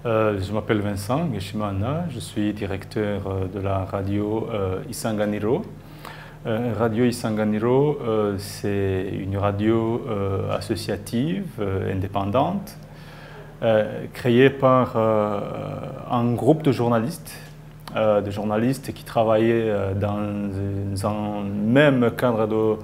Je m'appelle Vincent Ngeshimana, je suis directeur de la radio Isanganiro. Radio Isanganiro, c'est une radio associative, indépendante, créée par un groupe de journalistes qui travaillaient dans un même cadre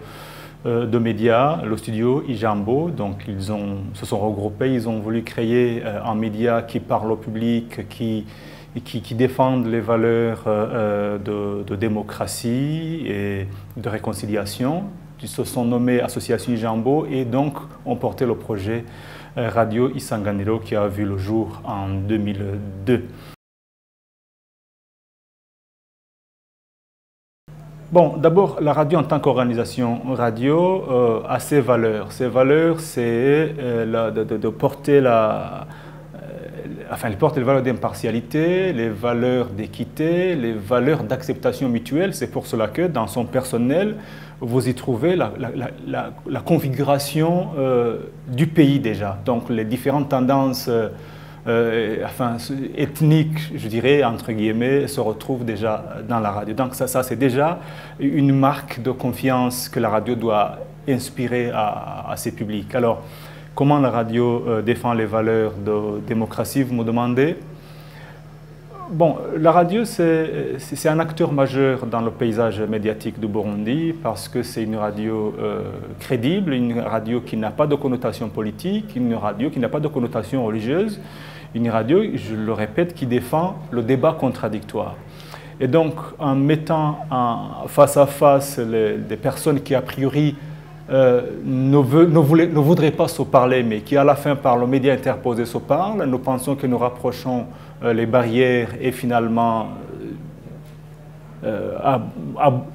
de médias, le studio Ijambo. Donc ils se sont regroupés, ils ont voulu créer un média qui parle au public, qui défendent les valeurs de démocratie et de réconciliation. Ils se sont nommés Association Ijambo et donc ont porté le projet Radio Isanganiro qui a vu le jour en 2002. Bon, d'abord, la radio en tant qu'organisation radio a ses valeurs. Ses valeurs, c'est de porter elle porte les valeurs d'impartialité, les valeurs d'équité, les valeurs d'acceptation mutuelle. C'est pour cela que dans son personnel, vous y trouvez la configuration du pays déjà. Donc les différentes tendances ethniques, je dirais, entre guillemets, se retrouvent déjà dans la radio. Donc ça c'est déjà une marque de confiance que la radio doit inspirer à ses publics. Alors, comment la radio défend les valeurs de démocratie, vous me demandez? Bon, la radio, c'est un acteur majeur dans le paysage médiatique du Burundi parce que c'est une radio crédible, une radio qui n'a pas de connotation politique, une radio qui n'a pas de connotation religieuse, une radio, je le répète, qui défend le débat contradictoire. Et donc, en mettant face à face des personnes qui, a priori, ne voudraient pas se parler, mais qui à la fin par le média interposé se parlent, nous pensons que nous rapprochons les barrières et finalement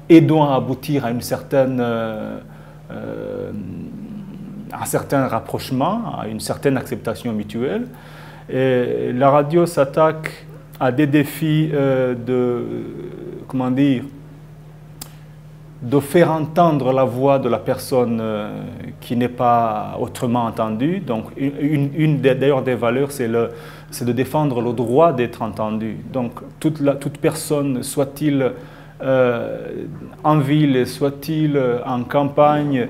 aidons à aboutir à un certain rapprochement, à une certaine acceptation mutuelle. Et la radio s'attaque à des défis de faire entendre la voix de la personne qui n'est pas autrement entendue. Donc, d'ailleurs des valeurs, c'est de défendre le droit d'être entendu. Donc, toute personne, soit-il en ville, soit-il en campagne,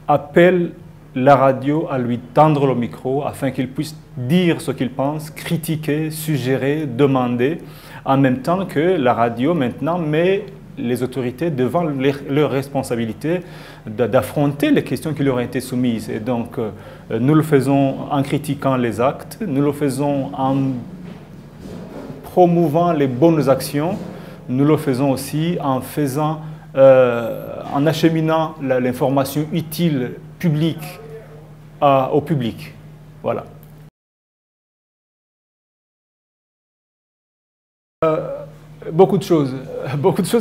appelle la radio à lui tendre le micro afin qu'il puisse dire ce qu'il pense, critiquer, suggérer, demander, en même temps que la radio maintenant met les autorités devant leur responsabilité d'affronter les questions qui leur ont été soumises. Et donc, nous le faisons en critiquant les actes, nous le faisons en promouvant les bonnes actions, nous le faisons aussi en acheminant l'information utile publique au public. Voilà. Beaucoup de choses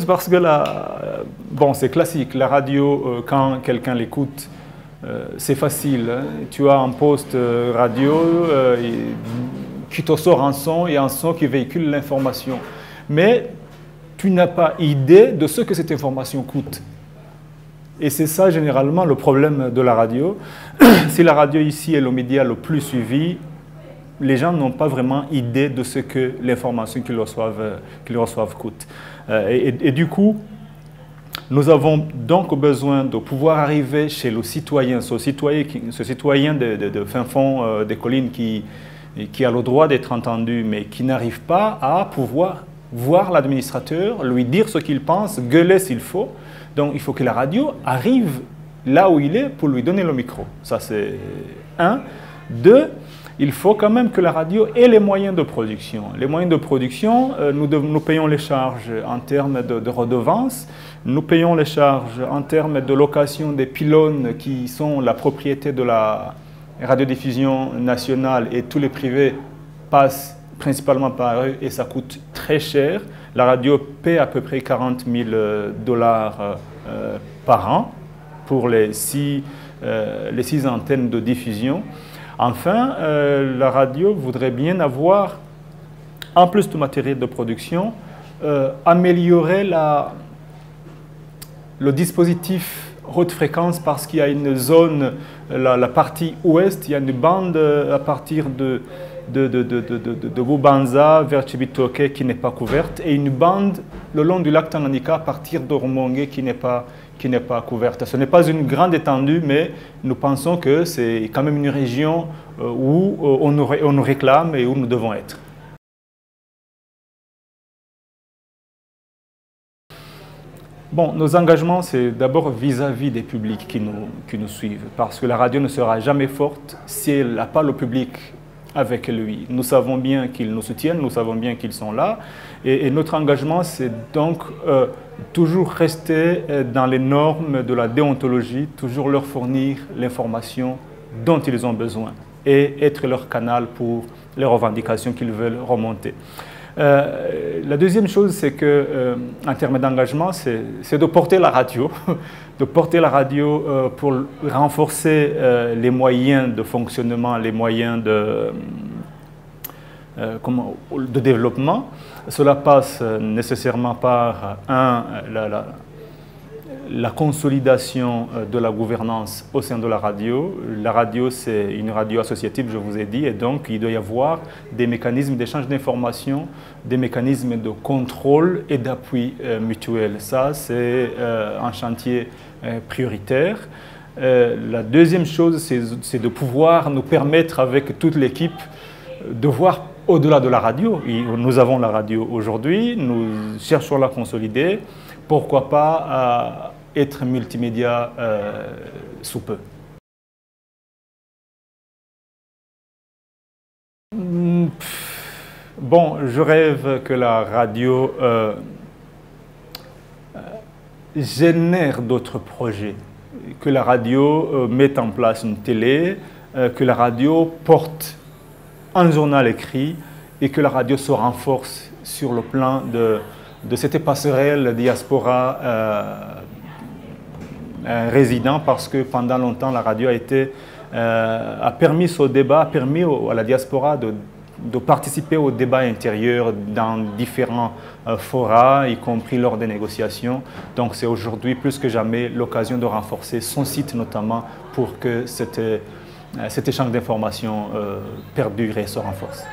parce que bon, c'est classique, la radio, quand quelqu'un l'écoute, c'est facile. Hein. Tu as un poste radio qui te sort un son et un son qui véhicule l'information. Mais tu n'as pas idée de ce que cette information coûte. Et c'est ça généralement le problème de la radio. Si la radio ici est le média le plus suivi, les gens n'ont pas vraiment idée de ce que l'information qu'ils reçoivent coûte. Et du coup, nous avons donc besoin de pouvoir arriver chez le citoyen, ce citoyen de fin fond des collines qui a le droit d'être entendu, mais qui n'arrive pas à pouvoir voir l'administrateur, lui dire ce qu'il pense, gueuler s'il faut. Donc il faut que la radio arrive là où il est pour lui donner le micro. Ça c'est un. Deux, il faut quand même que la radio ait les moyens de production. Les moyens de production, nous payons les charges en termes de redevances, nous payons les charges en termes de location des pylônes qui sont la propriété de la radiodiffusion nationale et tous les privés passent principalement par eux et ça coûte très cher. La radio paie à peu près 40 000 $ par an pour les 6 antennes de diffusion. Enfin, la radio voudrait bien avoir, en plus du matériel de production, améliorer le dispositif haute fréquence parce qu'il y a une zone, la partie ouest, il y a une bande à partir de de Bubanza vers Cibitoke qui n'est pas couverte et une bande le long du lac Tanganyika à partir de Rumongue qui n'est pas couverte. Ce n'est pas une grande étendue, mais nous pensons que c'est quand même une région où on nous réclame et où nous devons être. Bon, nos engagements, c'est d'abord vis-à-vis des publics qui nous suivent, parce que la radio ne sera jamais forte si elle n'a pas le public avec lui. Nous savons bien qu'ils nous soutiennent, nous savons bien qu'ils sont là, et notre engagement, c'est donc toujours rester dans les normes de la déontologie, toujours leur fournir l'information dont ils ont besoin et être leur canal pour les revendications qu'ils veulent remonter. La deuxième chose, c'est que, en termes d'engagement, c'est de porter la radio, pour renforcer les moyens de fonctionnement, les moyens de développement. Cela passe nécessairement par, la consolidation de la gouvernance au sein de la radio. La radio, c'est une radio associative, je vous ai dit, et donc il doit y avoir des mécanismes d'échange d'informations, des mécanismes de contrôle et d'appui mutuel. Ça, c'est un chantier prioritaire. La deuxième chose, c'est de pouvoir nous permettre, avec toute l'équipe, de voir au-delà de la radio. Nous avons la radio aujourd'hui, nous cherchons à la consolider. Pourquoi pas être multimédia sous peu. Bon, je rêve que la radio génère d'autres projets, que la radio mette en place une télé, que la radio porte un journal écrit et que la radio se renforce sur le plan de cette passerelle diaspora résident, parce que pendant longtemps la radio a permis au débat, a permis à la diaspora de participer au débat intérieur dans différents forats, y compris lors des négociations. Donc c'est aujourd'hui plus que jamais l'occasion de renforcer son site notamment pour que cet échange d'informations perdure et se renforce.